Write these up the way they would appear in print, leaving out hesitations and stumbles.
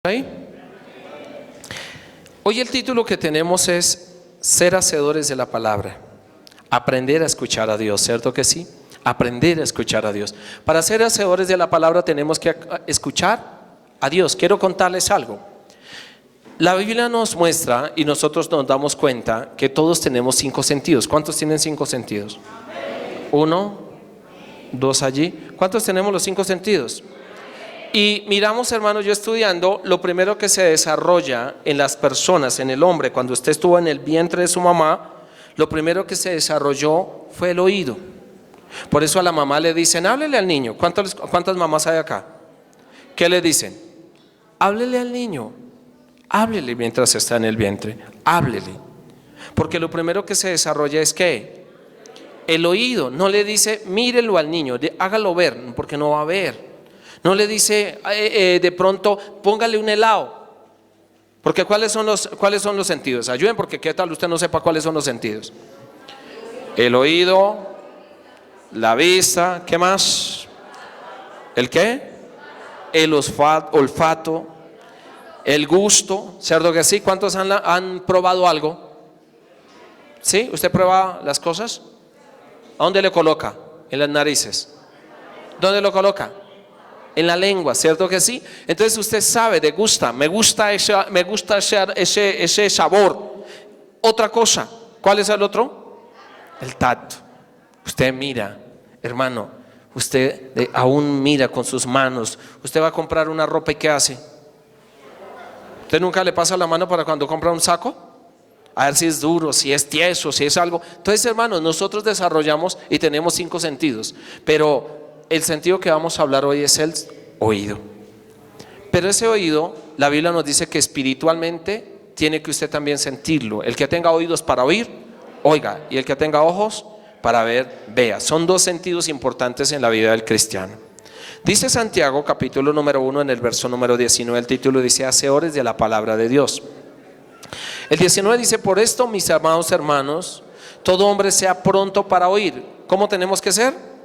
¿Ahí? Hoy el título que tenemos es ser hacedores de la palabra. Aprender a escuchar a Dios, ¿cierto que sí? Aprender a escuchar a Dios. Para ser hacedores de la palabra tenemos que escuchar a Dios. Quiero contarles algo. La Biblia nos muestra y nosotros nos damos cuenta que todos tenemos 5 sentidos. ¿Cuántos tienen 5 sentidos? 1, 2 allí. ¿Cuántos tenemos los 5 sentidos? Y miramos, hermanos, yo estudiando, lo primero que se desarrolla en las personas, en el hombre, cuando usted estuvo en el vientre de su mamá, lo primero que se desarrolló fue el oído. Por eso a la mamá le dicen, háblele al niño. ¿Cuántas mamás hay acá? ¿Qué le dicen? Háblele al niño, háblele mientras está en el vientre, háblele. Porque lo primero que se desarrolla es ¿qué? El oído. No le dice, mírelo al niño, hágalo ver, porque no va a ver. No le dice de pronto, póngale un helado. Porque ¿cuáles son los sentidos? Ayuden, porque qué tal usted no sepa cuáles son los sentidos. El oído, la vista, ¿qué más? ¿El qué? El olfato, el gusto, ¿cierto que sí? ¿Cuántos han probado algo? ¿Sí? ¿Usted prueba las cosas? ¿A dónde le coloca? En las narices. ¿Dónde lo coloca? En la lengua, ¿cierto que sí? Entonces usted sabe, degusta, me gusta ese sabor. Otra cosa, ¿cuál es el otro? El tacto. Usted mira, hermano, usted aún mira con sus manos. Usted va a comprar una ropa y ¿qué hace? ¿Usted nunca le pasa la mano para cuando compra un saco? A ver si es duro, si es tieso, si es algo. Entonces, hermanos, nosotros desarrollamos y tenemos 5 sentidos, pero el sentido que vamos a hablar hoy es el oído. Pero ese oído, la Biblia nos dice que espiritualmente tiene que usted también sentirlo. El que tenga oídos para oír, oiga, y el que tenga ojos para ver, vea. Son 2 sentidos importantes en la vida del cristiano. Dice Santiago, capítulo número 1, en el verso número 19, el título dice, hacedores de la palabra de Dios. El 19 dice, por esto, mis amados hermanos, todo hombre sea pronto para oír. ¿Cómo tenemos que ser?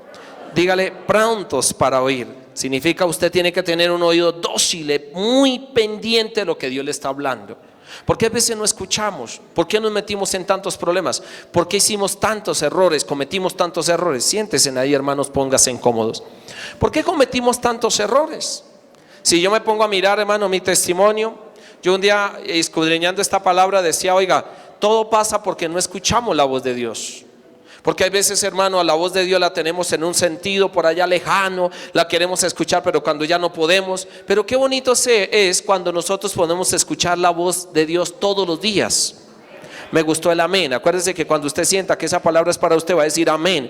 Dígale, prontos para oír. Significa usted tiene que tener un oído dócil, muy pendiente de lo que Dios le está hablando. ¿Por qué a veces no escuchamos? ¿Por qué nos metimos en tantos problemas? ¿Por qué hicimos tantos errores? ¿Cometimos tantos errores? Siéntense ahí, hermanos, pónganse incómodos. ¿Por qué cometimos tantos errores? Si yo me pongo a mirar, hermano, mi testimonio, yo un día escudriñando esta palabra decía, oiga, todo pasa porque no escuchamos la voz de Dios. Porque hay veces, hermano, a la voz de Dios la tenemos en un sentido por allá lejano, la queremos escuchar, pero cuando ya no podemos. Pero qué bonito es cuando nosotros podemos escuchar la voz de Dios todos los días. Me gustó el amén. Acuérdese que cuando usted sienta que esa palabra es para usted, va a decir amén.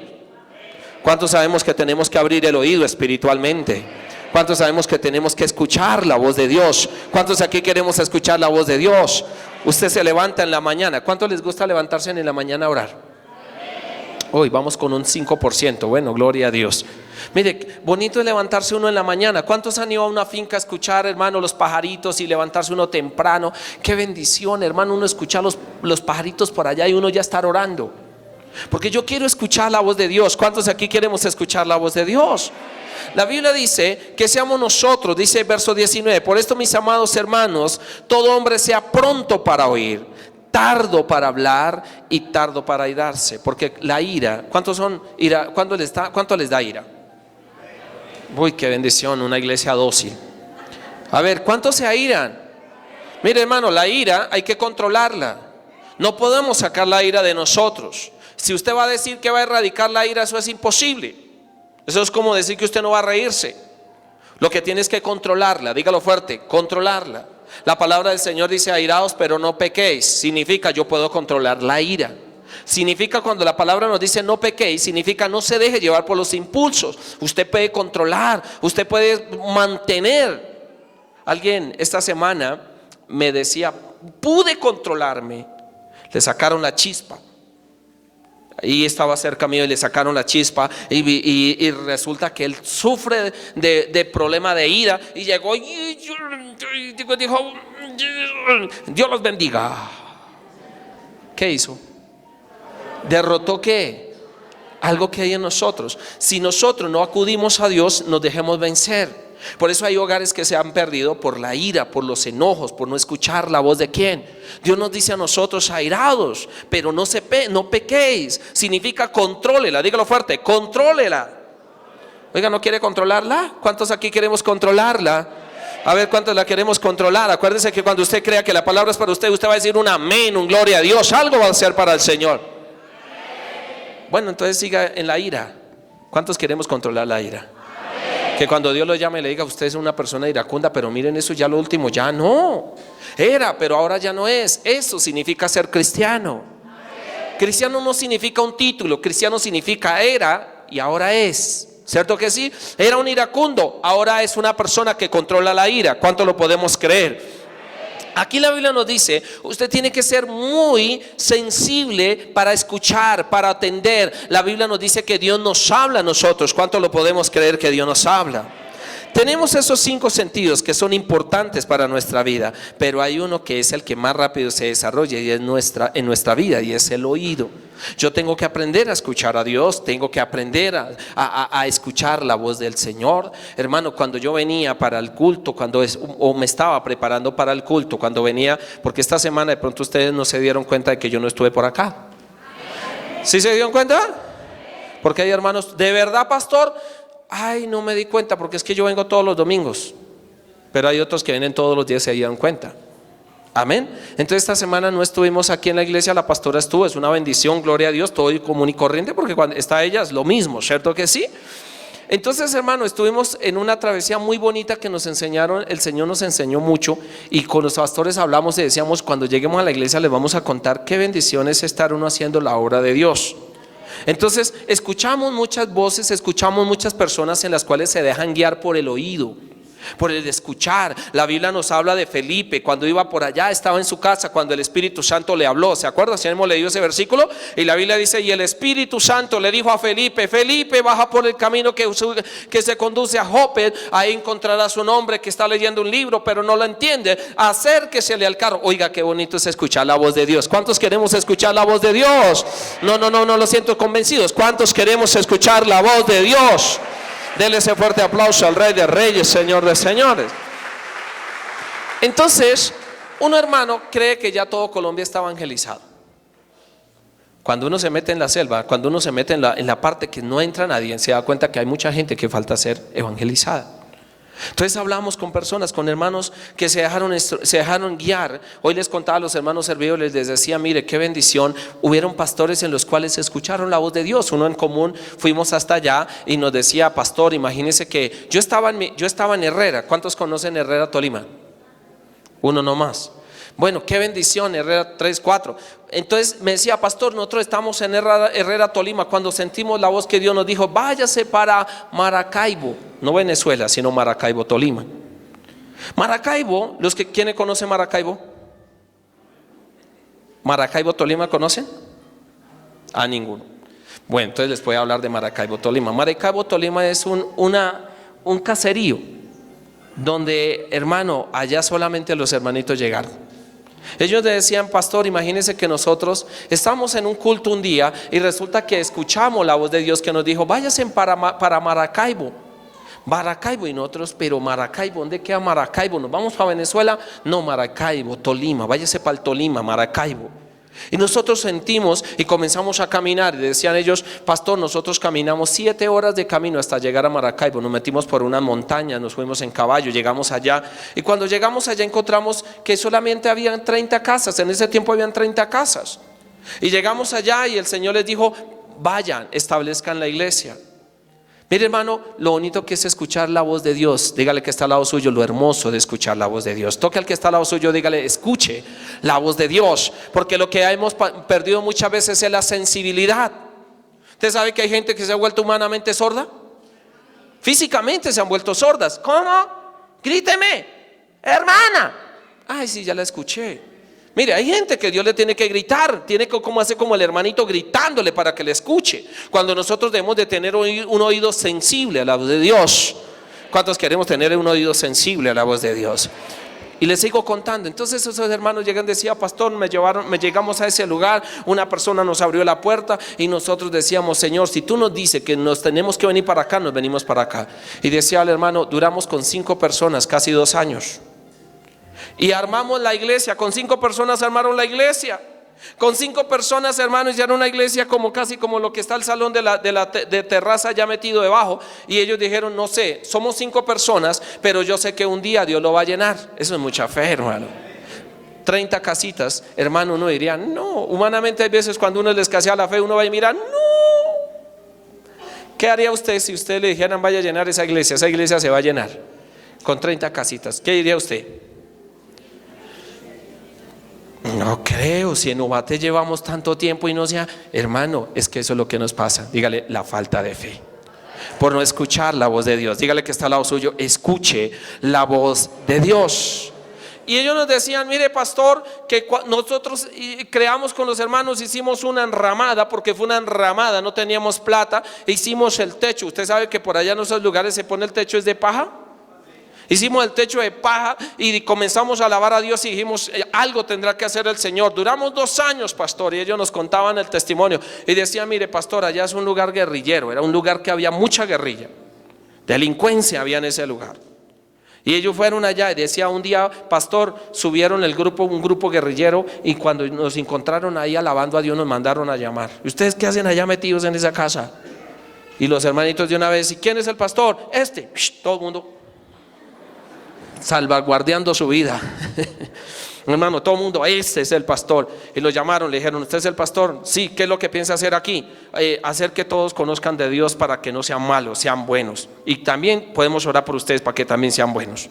¿Cuántos sabemos que tenemos que abrir el oído espiritualmente? ¿Cuántos sabemos que tenemos que escuchar la voz de Dios? ¿Cuántos aquí queremos escuchar la voz de Dios? Usted se levanta en la mañana. ¿Cuántos les gusta levantarse en la mañana a orar? Hoy vamos con un 5%, bueno, gloria a Dios. Mire, bonito es levantarse uno en la mañana. ¿Cuántos han ido a una finca a escuchar, hermano, los pajaritos y levantarse uno temprano? Qué bendición, hermano, uno escuchar los pajaritos por allá y uno ya estar orando. Porque yo quiero escuchar la voz de Dios. ¿Cuántos aquí queremos escuchar la voz de Dios? La Biblia dice que seamos nosotros, dice el verso 19, por esto, mis amados hermanos, todo hombre sea pronto para oír, tardo para hablar y tardo para irarse. Porque la ira, ¿cuántos son ira? ¿Cuánto les da ira? Uy, qué bendición, una iglesia dócil. A ver, ¿cuántos se airan? Mire, hermano, la ira hay que controlarla. No podemos sacar la ira de nosotros. Si usted va a decir que va a erradicar la ira, eso es imposible. Eso es como decir que usted no va a reírse. Lo que tiene es que controlarla. Dígalo fuerte, controlarla. La palabra del Señor dice, airaos pero no pequéis. Significa yo puedo controlar la ira. Significa, cuando la palabra nos dice no pequéis, significa no se deje llevar por los impulsos. Usted puede controlar, usted puede mantener. Alguien esta semana me decía, pude controlarme. Le sacaron la chispa. Ahí estaba cerca mío y le sacaron la chispa y resulta que él sufre de problema de ira y llegó y dijo, Dios los bendiga. ¿Qué hizo? Derrotó ¿qué? Algo que hay en nosotros. Si nosotros no acudimos a Dios, nos dejemos vencer. Por eso hay hogares que se han perdido por la ira, por los enojos, por no escuchar la voz de quién. Dios nos dice a nosotros airados, pero no pequéis. Significa contrólela, dígalo fuerte, contrólela. Oiga, ¿no quiere controlarla? ¿Cuántos aquí queremos controlarla? A ver, ¿cuántos la queremos controlar? Acuérdese que cuando usted crea que la palabra es para usted, usted va a decir un amén, un gloria a Dios, algo va a ser para el Señor. Bueno, entonces siga en la ira. ¿Cuántos queremos controlar la ira? Que cuando Dios lo llame le diga, usted es una persona iracunda, pero miren eso, ya lo último, ya no. Era, pero ahora ya no es. Eso significa ser cristiano. Cristiano no significa un título, cristiano significa era y ahora es. ¿Cierto que sí? Era un iracundo, ahora es una persona que controla la ira. ¿Cuánto lo podemos creer? Aquí la Biblia nos dice, usted tiene que ser muy sensible para escuchar, para atender. La Biblia nos dice que Dios nos habla a nosotros. ¿Cuánto lo podemos creer que Dios nos habla? Tenemos esos 5 sentidos que son importantes para nuestra vida, pero hay uno que es el que más rápido se desarrolla y es en nuestra vida, y es el oído. Yo tengo que aprender a escuchar a Dios, tengo que aprender a escuchar la voz del Señor. Hermano, cuando yo venía para el culto, o me estaba preparando para el culto, cuando venía, porque esta semana de pronto ustedes no se dieron cuenta de que yo no estuve por acá. ¿Sí se dieron cuenta? Porque hay hermanos, ¿de verdad, pastor? Ay, no me di cuenta porque es que yo vengo todos los domingos. Pero hay otros que vienen todos los días y se dieron cuenta. Amén. Entonces esta semana no estuvimos aquí en la iglesia, la pastora estuvo, es una bendición, gloria a Dios, todo común y corriente, porque cuando está ella es lo mismo, ¿cierto que sí? Entonces, hermano, estuvimos en una travesía muy bonita que nos enseñaron, el Señor nos enseñó mucho, y con los pastores hablamos y decíamos, cuando lleguemos a la iglesia les vamos a contar qué bendición es estar uno haciendo la obra de Dios. Entonces escuchamos muchas voces, escuchamos muchas personas en las cuales se dejan guiar por el oído, por el escuchar. La Biblia nos habla de Felipe, cuando iba por allá, estaba en su casa cuando el Espíritu Santo le habló. ¿Se acuerdan? Si hemos leído ese versículo, y la Biblia dice, y el Espíritu Santo le dijo a Felipe, Felipe, baja por el camino que se conduce a Jope, ahí encontrarás un hombre que está leyendo un libro pero no lo entiende, acérquesele al carro. Oiga, qué bonito es escuchar la voz de Dios. ¿Cuántos queremos escuchar la voz de Dios? No lo siento convencidos. ¿Cuántos queremos escuchar la voz de Dios? Dele ese fuerte aplauso al Rey de Reyes, Señor de Señores. Entonces, un hermano cree que ya todo Colombia está evangelizado. Cuando uno se mete en la selva, cuando uno se mete en la parte que no entra nadie, se da cuenta que hay mucha gente que falta ser evangelizada. Entonces hablamos con personas, con hermanos que se dejaron guiar. Hoy les contaba a los hermanos servidores, les decía, mire qué bendición, hubieron pastores en los cuales escucharon la voz de Dios. Uno en común, fuimos hasta allá y nos decía, pastor, imagínese que yo estaba en Herrera. ¿Cuántos conocen Herrera, Tolima? Uno nomás. Bueno, qué bendición, Herrera 3, 4. Entonces me decía, pastor, nosotros estamos en Herrera, Tolima, cuando sentimos la voz que Dios nos dijo, váyase para Maracaibo, no Venezuela, sino Maracaibo, Tolima. Maracaibo, ¿quiénes conocen Maracaibo? Maracaibo, Tolima, ¿conocen? A ninguno. Bueno, entonces les voy a hablar de Maracaibo, Tolima. Maracaibo, Tolima es un caserío donde, hermano, allá solamente los hermanitos llegaron. Ellos decían, pastor, imagínense que nosotros estamos en un culto un día y resulta que escuchamos la voz de Dios que nos dijo, váyanse para Maracaibo. Maracaibo, y nosotros, pero Maracaibo, ¿dónde queda Maracaibo? ¿Nos vamos para Venezuela? No, Maracaibo, Tolima, váyase para el Tolima, Maracaibo. Y nosotros sentimos y comenzamos a caminar, y decían ellos, pastor, nosotros caminamos 7 horas de camino hasta llegar a Maracaibo. Nos metimos por una montaña, nos fuimos en caballo, llegamos allá, y cuando llegamos allá encontramos que solamente habían 30 casas. En ese tiempo habían 30 casas, y llegamos allá y el Señor les dijo, vayan, establezcan la iglesia. Mire, hermano, lo bonito que es escuchar la voz de Dios. Dígale que está al lado suyo, lo hermoso de escuchar la voz de Dios. Toque al que está al lado suyo, dígale, escuche la voz de Dios. Porque lo que hemos perdido muchas veces es la sensibilidad. ¿Usted sabe que hay gente que se ha vuelto humanamente sorda? Físicamente se han vuelto sordas. ¿Cómo? Gríteme, hermana. Ay, sí, ya la escuché. Mire, hay gente que Dios le tiene que gritar, tiene que hacer como el hermanito gritándole para que le escuche. Cuando nosotros debemos de tener un oído sensible a la voz de Dios. ¿Cuántos queremos tener un oído sensible a la voz de Dios? Y les sigo contando. Entonces esos hermanos llegan y decían: pastor, llegamos a ese lugar, una persona nos abrió la puerta y nosotros decíamos: Señor, si tú nos dices que nos tenemos que venir para acá, nos venimos para acá. Y decía el hermano: duramos con 5 personas casi 2 años. Y armamos la iglesia, con 5 personas armaron la iglesia. Con 5 personas, hermanos, ya era una iglesia como casi como lo que está el salón de terraza ya metido debajo. Y ellos dijeron: no sé, somos 5 personas, pero yo sé que un día Dios lo va a llenar. Eso es mucha fe, hermano. 30 casitas, hermano, uno diría: no. Humanamente hay veces cuando uno le escasea la fe, uno va y mira: no. ¿Qué haría usted si usted le dijeran: vaya a llenar esa iglesia? Esa iglesia se va a llenar con 30 casitas. ¿Qué diría usted? No creo, si en Ubate llevamos tanto tiempo y no sea. Hermano, es que eso es lo que nos pasa. Dígale: la falta de fe, por no escuchar la voz de Dios. Dígale que está al lado suyo: escuche la voz de Dios. Y ellos nos decían: mire, pastor, que nosotros creamos con los hermanos, hicimos una enramada, porque fue una enramada, no teníamos plata, hicimos el techo. Usted sabe que por allá en esos lugares se pone el techo es de paja. Hicimos el techo de paja y comenzamos a alabar a Dios y dijimos: algo tendrá que hacer el Señor. Duramos 2 años, pastor, y ellos nos contaban el testimonio y decían: mire, pastor, allá es un lugar guerrillero, era un lugar que había mucha guerrilla, delincuencia había en ese lugar. Y ellos fueron allá y decía: un día, pastor, subieron un grupo guerrillero, y cuando nos encontraron ahí alabando a Dios nos mandaron a llamar. ¿Y ustedes qué hacen allá metidos en esa casa? Y los hermanitos de una vez: ¿y quién es el pastor? Todo el mundo salvaguardiando su vida. Hermano, todo el mundo: este es el pastor. Y lo llamaron, le dijeron: ¿usted es el pastor? Sí. ¿Qué es lo que piensa hacer aquí? Hacer que todos conozcan de Dios para que no sean malos, sean buenos. Y también podemos orar por ustedes para que también sean buenos.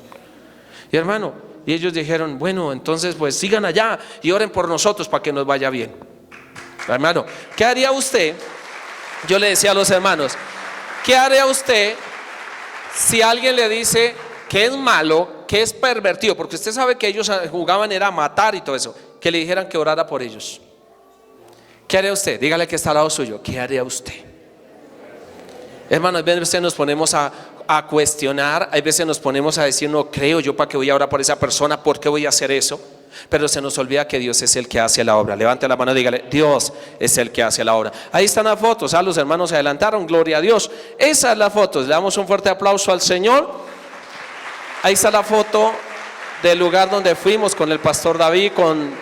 Y hermano, y ellos dijeron: bueno, entonces pues sigan allá y oren por nosotros para que nos vaya bien. Hermano, ¿qué haría usted? Yo le decía a los hermanos: ¿qué haría usted si alguien le dice que es malo, que es pervertido? Porque usted sabe que ellos jugaban era a matar y todo eso. Que le dijeran que orara por ellos. ¿Qué haría usted? Dígale que está al lado suyo: ¿qué haría usted? Hermano, a veces nos ponemos a cuestionar, hay veces nos ponemos a decir: no creo, yo para qué voy a orar por esa persona, ¿por qué voy a hacer eso? Pero se nos olvida que Dios es el que hace la obra. Levante la mano y dígale: Dios es el que hace la obra. Ahí están las fotos, los hermanos se adelantaron, gloria a Dios. Esas son las fotos, le damos un fuerte aplauso al Señor. Ahí está la foto del lugar donde fuimos con el pastor David,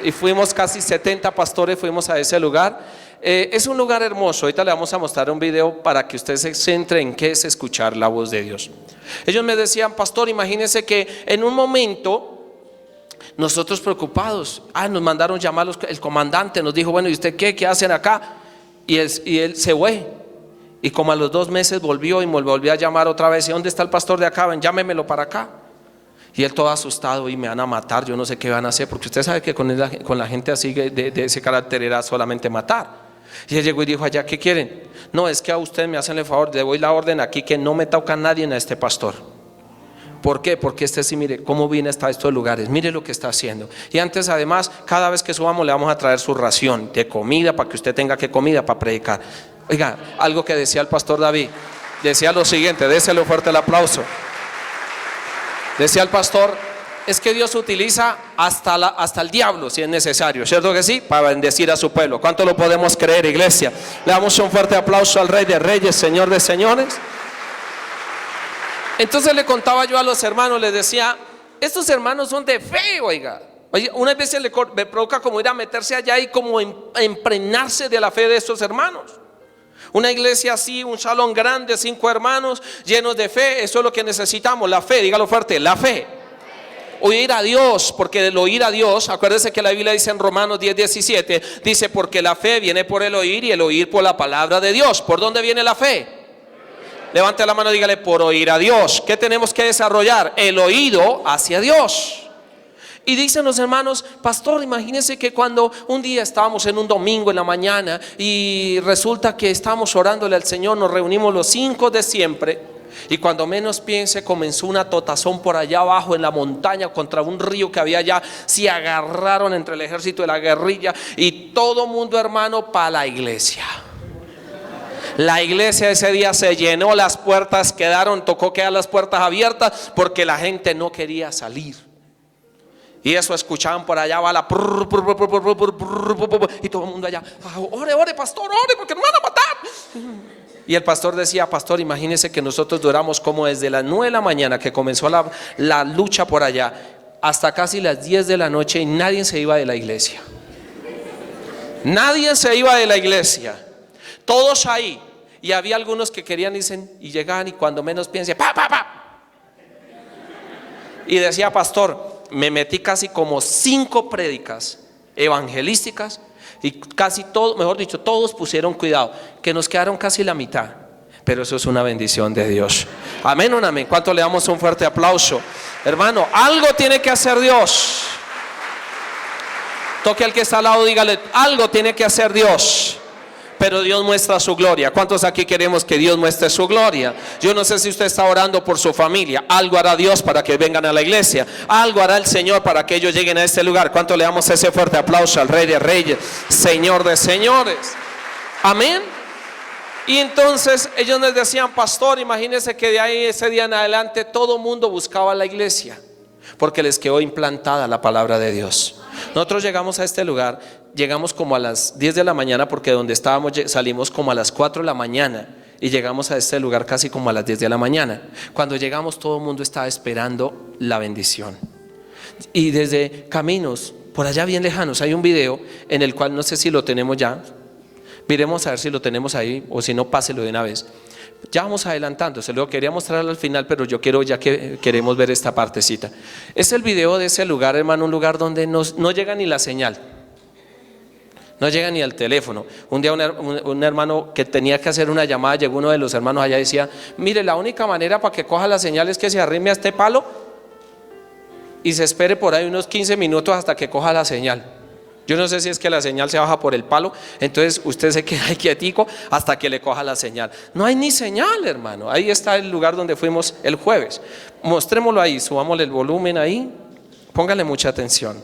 y fuimos casi 70 pastores, fuimos a ese lugar. Es un lugar hermoso. Ahorita le vamos a mostrar un video para que usted se centre en qué es escuchar la voz de Dios. Ellos me decían: pastor, imagínese que en un momento nosotros preocupados, nos mandaron llamar el comandante, nos dijo: bueno, ¿y usted qué hacen acá? Y él se fue. Y como a los 2 meses volvió y me volvió a llamar otra vez: ¿y dónde está el pastor de acá? Ven, llámemelo para acá. Y él todo asustado: y me van a matar, yo no sé qué van a hacer, porque usted sabe que con la gente así de ese carácter era solamente matar. Y él llegó y dijo allá: ¿qué quieren? No, es que a usted me hacen el favor, le doy la orden aquí que no me toca a nadie a este pastor. ¿Por qué? Porque sí, mire cómo viene hasta estos lugares, mire lo que está haciendo. Y antes, además, cada vez que subamos le vamos a traer su ración de comida para que usted tenga que comida para predicar. Oiga, algo que decía el pastor David, decía lo siguiente: déselo fuerte el aplauso. Decía el pastor: es que Dios utiliza hasta el diablo si es necesario, ¿cierto que sí? Para bendecir a su pueblo. ¿Cuánto lo podemos creer, iglesia? Le damos un fuerte aplauso al Rey de Reyes, Señor de Señores. Entonces le contaba yo a los hermanos, les decía: estos hermanos son de fe, oiga. Unas veces me provoca como ir a meterse allá y como impregnarse de la fe de estos hermanos. Una iglesia así, un salón grande, 5 hermanos llenos de fe, eso es lo que necesitamos, la fe, dígalo fuerte, la fe. Oír a Dios, porque el oír a Dios, acuérdense que la Biblia dice en Romanos 10:17, dice: porque la fe viene por el oír y el oír por la palabra de Dios. ¿Por dónde viene la fe? Levante la mano y dígale: por oír a Dios. ¿Qué tenemos que desarrollar? El oído hacia Dios. Y dicen los hermanos: pastor, imagínense que cuando un día estábamos en un domingo en la mañana y resulta que estábamos orándole al Señor, nos reunimos los 5 de siempre, y cuando menos piense comenzó una totazón por allá abajo en la montaña contra un río que había allá. Se agarraron entre el ejército de la guerrilla y todo mundo, hermano, para la iglesia. La iglesia ese día se llenó, las puertas tocó quedar las puertas abiertas porque la gente no quería salir. Y eso escuchaban por allá bala, y todo el mundo allá, ore, ore, pastor, ore, porque nos van a matar. Y el pastor decía, pastor, imagínese que nosotros duramos como desde las 9 de la mañana que comenzó la lucha por allá, hasta casi las 10 de la noche, y nadie se iba de la iglesia. Nadie se iba de la iglesia, todos ahí. Y había algunos que querían, dicen, y llegaban y cuando menos piensen, pa, pa, pa. Y decía, pastor, me metí casi como 5 prédicas evangelísticas y casi todos, mejor dicho, todos pusieron cuidado, que nos quedaron casi la mitad. Pero eso es una bendición de Dios. Amén o no amén. ¿Cuánto le damos un fuerte aplauso? Hermano, algo tiene que hacer Dios. Toque al que está al lado, dígale, algo tiene que hacer Dios. Pero Dios muestra su gloria. ¿Cuántos aquí queremos que Dios muestre su gloria? Yo no sé si usted está orando por su familia. Algo hará Dios para que vengan a la iglesia. Algo hará el Señor para que ellos lleguen a este lugar. ¿Cuánto le damos ese fuerte aplauso al Rey de Reyes, Señor de Señores? Amén. Y entonces ellos les decían, pastor, imagínense que de ahí ese día en adelante todo el mundo buscaba la iglesia, porque les quedó implantada la palabra de Dios. Nosotros llegamos a este lugar, llegamos como a las 10 de la mañana, porque donde estábamos salimos como a las 4 de la mañana y llegamos a este lugar casi como a las 10 de la mañana. Cuando llegamos todo el mundo estaba esperando la bendición. Y desde caminos por allá bien lejanos hay un video en el cual no sé si lo tenemos ya. Miremos a ver si lo tenemos ahí, o si no, páselo de una vez. Ya vamos adelantando, se lo quería mostrar al final, pero yo quiero, ya que queremos ver esta partecita. Es el video de ese lugar, hermano, un lugar donde no llega ni la señal, no llega ni al teléfono. Un día un hermano que tenía que hacer una llamada, llegó uno de los hermanos allá y decía, mire, la única manera para que coja la señal es que se arrime a este palo y se espere por ahí unos 15 minutos hasta que coja la señal. Yo no sé si es que la señal se baja por el palo, entonces usted se queda ahí quietico hasta que le coja la señal. No hay ni señal, hermano. Ahí está el lugar donde fuimos el jueves. Mostrémoslo ahí, subámosle el volumen ahí, póngale mucha atención.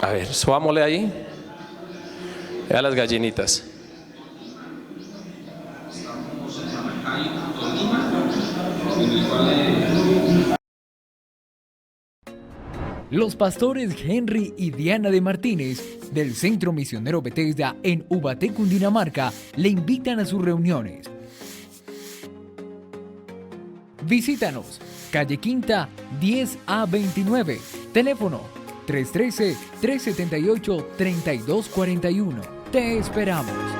A ver, subámosle ahí. Vea las gallinitas. Los pastores Henry y Diana de Martínez del Centro Misionero Bethesda en Ubaté, Cundinamarca, le invitan a sus reuniones. Visítanos, calle Quinta 10A29, teléfono 313-378-3241. Te esperamos.